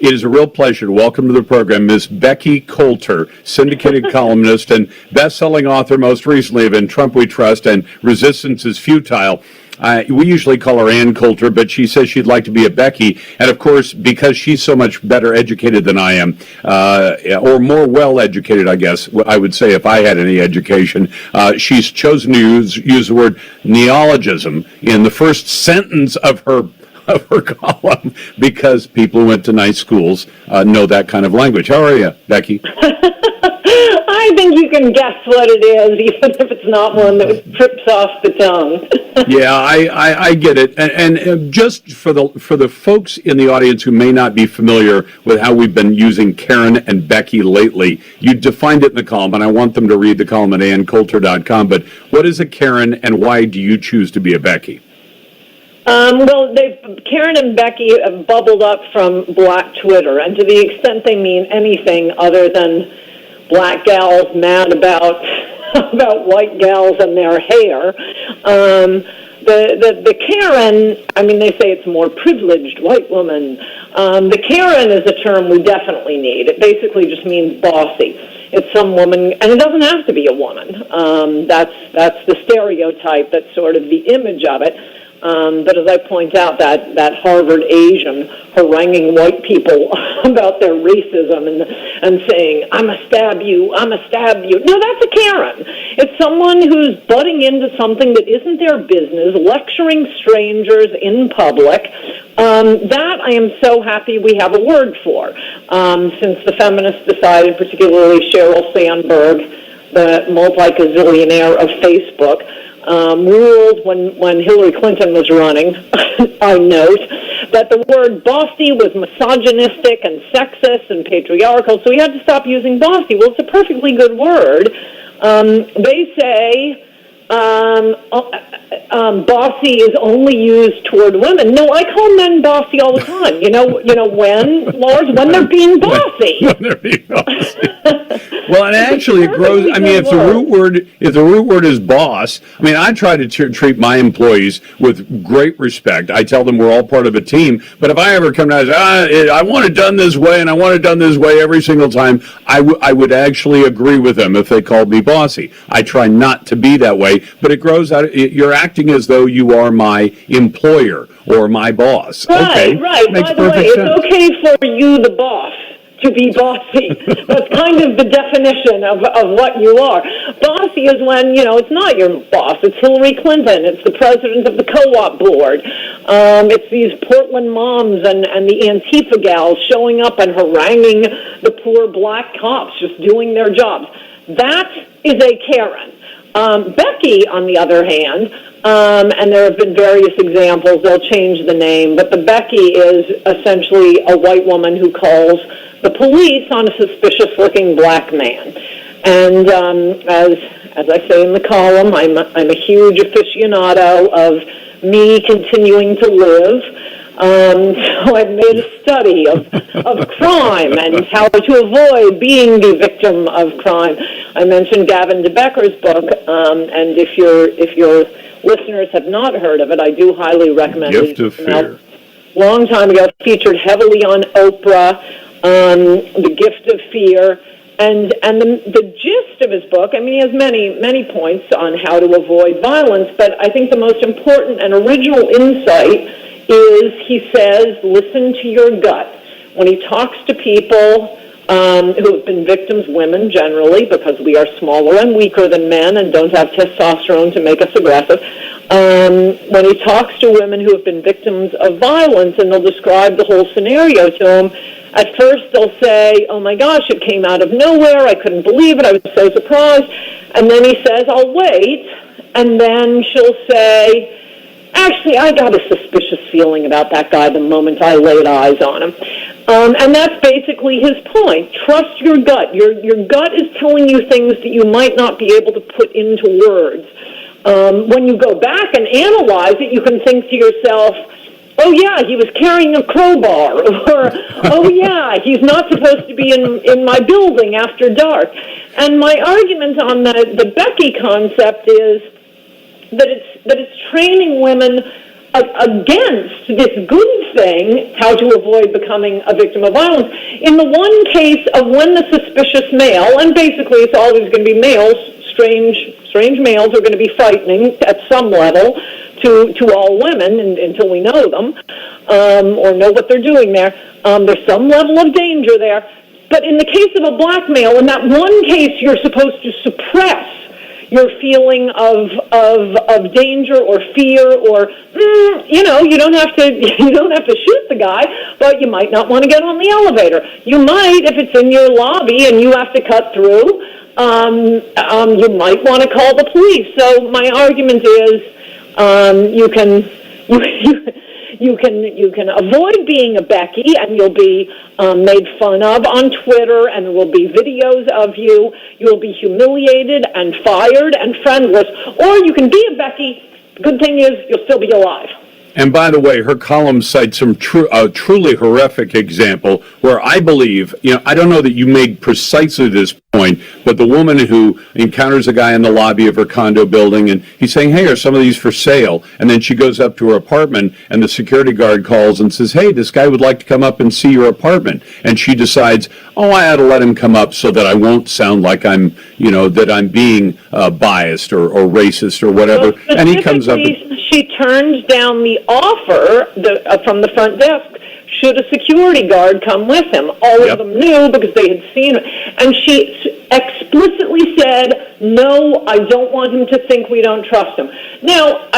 It is a real pleasure to welcome to the program Miss Becky Coulter, syndicated columnist and best-selling author, most recently of In Trump We Trust and Resistance is Futile. We usually call her Ann Coulter, but she says she'd like to be a Becky. And of course, because she's so much better educated than I am, or more well-educated, I guess, I would say if I had any education, she's chosen to use the word neologism in the first sentence of her column because people who went to nice schools know that kind of language. How are you, Becky? I think you can guess what it is, even if it's not one that trips off the tongue. Yeah, I get it. And just for the folks in the audience who may not be familiar with how we've been using Karen and Becky lately, you defined it in the column, and I want them to read the column at anncoulter.com. But what is a Karen, and why do you choose to be a Becky? Well, Karen and Becky have bubbled up from Black Twitter, and to the extent they mean anything other than black gals mad about white gals and their hair, the Karen, I mean, they say it's a more privileged white woman. The Karen is a term we definitely need. It basically just means bossy. It's some woman, and it doesn't have to be a woman. That's the stereotype. That's sort of the image of it. But as I point out, that Harvard Asian haranguing white people about their racism and saying, I'm a stab you. No, that's a Karen. It's someone who's butting into something that isn't their business, lecturing strangers in public. That I am so happy we have a word for. Since the feminists decided, particularly Sheryl Sandberg, the multi-gazillionaire of Facebook, ruled when Hillary Clinton was running, I note, that the word bossy was misogynistic and sexist and patriarchal, so we had to stop using bossy. Well, it's a perfectly good word. They say bossy is only used toward women. No, I call men bossy all the time. You know when, Lars? When they're being bossy. When they're being bossy. Well, and actually it grows, I mean, if the root word is boss, I mean, I try to treat my employees with great respect. I tell them we're all part of a team, but if I ever come down and say, I want it done this way, and I want it done this way every single time, I would actually agree with them if they called me bossy. I try not to be that way, but it grows out, you're acting as though you are my employer or my boss. Right, okay. right. Makes By the way, sense. it's okay for you, the boss, to be bossy. That's kind of the definition of what you are. Bossy is when, it's not your boss. It's Hillary Clinton. It's the president of the co-op board. It's these Portland moms and the Antifa gals showing up and haranguing the poor black cops just doing their jobs. That is a Karen. Becky, on the other hand, and there have been various examples, they'll change the name, but the Becky is essentially a white woman who calls the police on a suspicious-looking black man. And as I say in the column, I'm a huge aficionado of me continuing to live. So I've made a study of crime and how to avoid being the victim of crime. I mentioned Gavin DeBecker's book, and if your listeners have not heard of it, I do highly recommend it. Gift of Fear. Long time ago, featured heavily on Oprah, The Gift of Fear. And the gist of his book, I mean, he has many points on how to avoid violence, but I think the most important and original insight is, he says, listen to your gut. When he talks to people who have been victims, women generally, because we are smaller and weaker than men and don't have testosterone to make us aggressive, when he talks to women who have been victims of violence and they'll describe the whole scenario to them, at first they'll say, oh my gosh, it came out of nowhere, I couldn't believe it, I was so surprised. And then he says, I'll wait. And then she'll say, actually, I got a suspicious feeling about that guy the moment I laid eyes on him. And that's basically his point. Trust your gut. Your gut is telling you things that you might not be able to put into words. When you go back and analyze it, you can think to yourself, oh, yeah, he was carrying a crowbar, or, oh, yeah, he's not supposed to be in my building after dark. And my argument on the Becky concept is that it's training women against this good thing, how to avoid becoming a victim of violence. In the one case of when the suspicious male, and basically it's always going to be males, strange males are going to be frightening at some level to all women until we know them or know what they're doing there. There's some level of danger there. But in the case of a black male, in that one case, you're supposed to suppress your feeling of danger or fear, or you don't have to shoot the guy, but you might not want to get on the elevator. You might, if it's in your lobby and you have to cut through. You might want to call the police. So my argument is, you can avoid being a Becky, and you'll be made fun of on Twitter, and there will be videos of you. You'll be humiliated and fired and friendless. Or you can be a Becky. The good thing is you'll still be alive. And by the way, her column cites some truly horrific example where I believe, I don't know that you made precisely this point, but the woman who encounters a guy in the lobby of her condo building, and he's saying, hey, are some of these for sale? And then she goes up to her apartment, and the security guard calls and says, hey, this guy would like to come up and see your apartment. And she decides, I ought to let him come up so that I won't sound like I'm, that I'm being biased or racist or whatever. Well, and he comes up. She turns down the offer from the front desk should a security guard come with him. All of them knew because they had seen him. And she explicitly said, no, I don't want him to think we don't trust him. Now,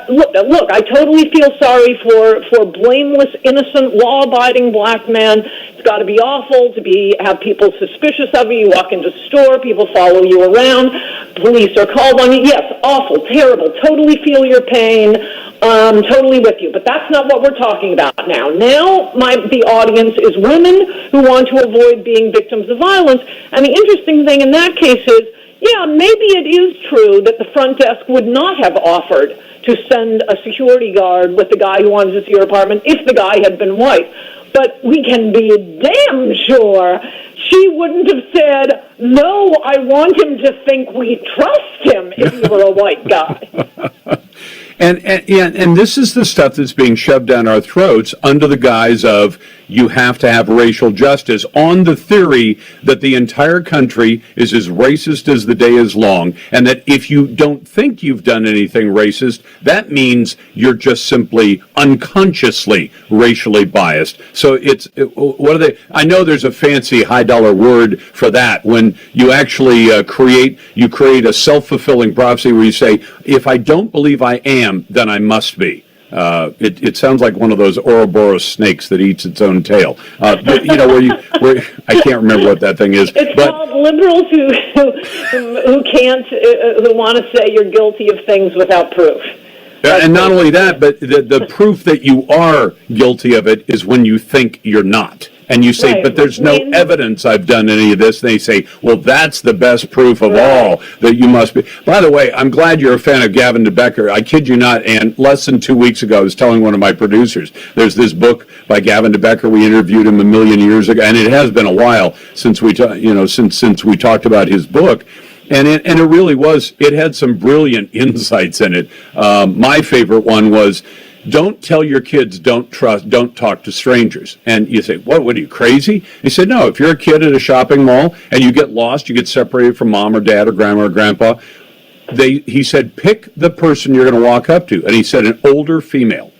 look, I totally feel sorry for blameless, innocent, law-abiding black men. It's got to be awful to have people suspicious of you. You walk into a store, people follow you around, police are called on you. Yes, awful, terrible, totally feel your pain, totally with you. But that's not what we're talking about now. Now, the audience is women who want to avoid being victims of violence. And the interesting thing in that case is, yeah, maybe it is true that the front desk would not have offered to send a security guard with the guy who wanted to see your apartment if the guy had been white. But we can be damn sure she wouldn't have said, no, I want him to think we trust him if he were a white guy. And this is the stuff that's being shoved down our throats under the guise of you have to have racial justice on the theory that the entire country is as racist as the day is long, and that if you don't think you've done anything racist, that means you're just simply unconsciously racially biased. So what are they? I know there's a fancy high-dollar word for that when you actually create a self-fulfilling prophecy where you say, if I don't believe I am, then I must be. It sounds like one of those Ouroboros snakes that eats its own tail. Where I can't remember what that thing is. It's called liberals who want to say you're guilty of things without proof. And not only that, but the proof that you are guilty of it is when you think you're not. And you say, but there's no evidence I've done any of this. And they say, well, that's the best proof of all that you must be. By the way, I'm glad you're a fan of Gavin DeBecker. I kid you not, and less than 2 weeks ago, I was telling one of my producers, there's this book by Gavin DeBecker. We interviewed him a million years ago, and it has been a while since we talked about his book. And it really was, it had some brilliant insights in it. My favorite one was, don't tell your kids don't talk to strangers. And you say, what are you, crazy? He said, no, if you're a kid at a shopping mall and you get lost, you get separated from mom or dad or grandma or grandpa, he said, pick the person you're going to walk up to. And he said, an older female.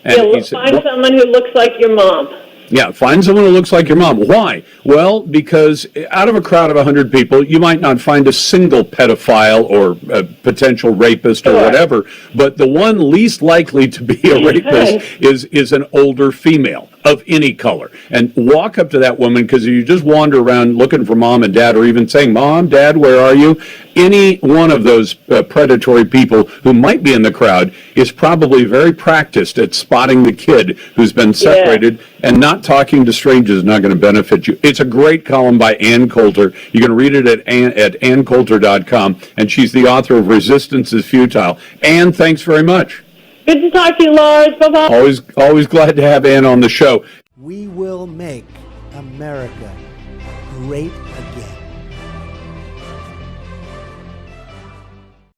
And he said, find someone who looks like your mom. Yeah, find someone who looks like your mom. Why? Well, because out of a crowd of 100 people, you might not find a single pedophile or a potential rapist or whatever, but the one least likely to be a rapist is an older female of any color. And walk up to that woman, because if you just wander around looking for mom and dad, or even saying, Mom, Dad, where are you? Any one of those predatory people who might be in the crowd is probably very practiced at spotting the kid who's been separated, and not talking to strangers is not going to benefit you. It's a great column by Ann Coulter. You can read it at AnnCoulter.com, and she's the author of Resistance is Futile. Ann, thanks very much. Good to talk to you, Lars. Bye-bye. Always glad to have Ann on the show. We will make America great again.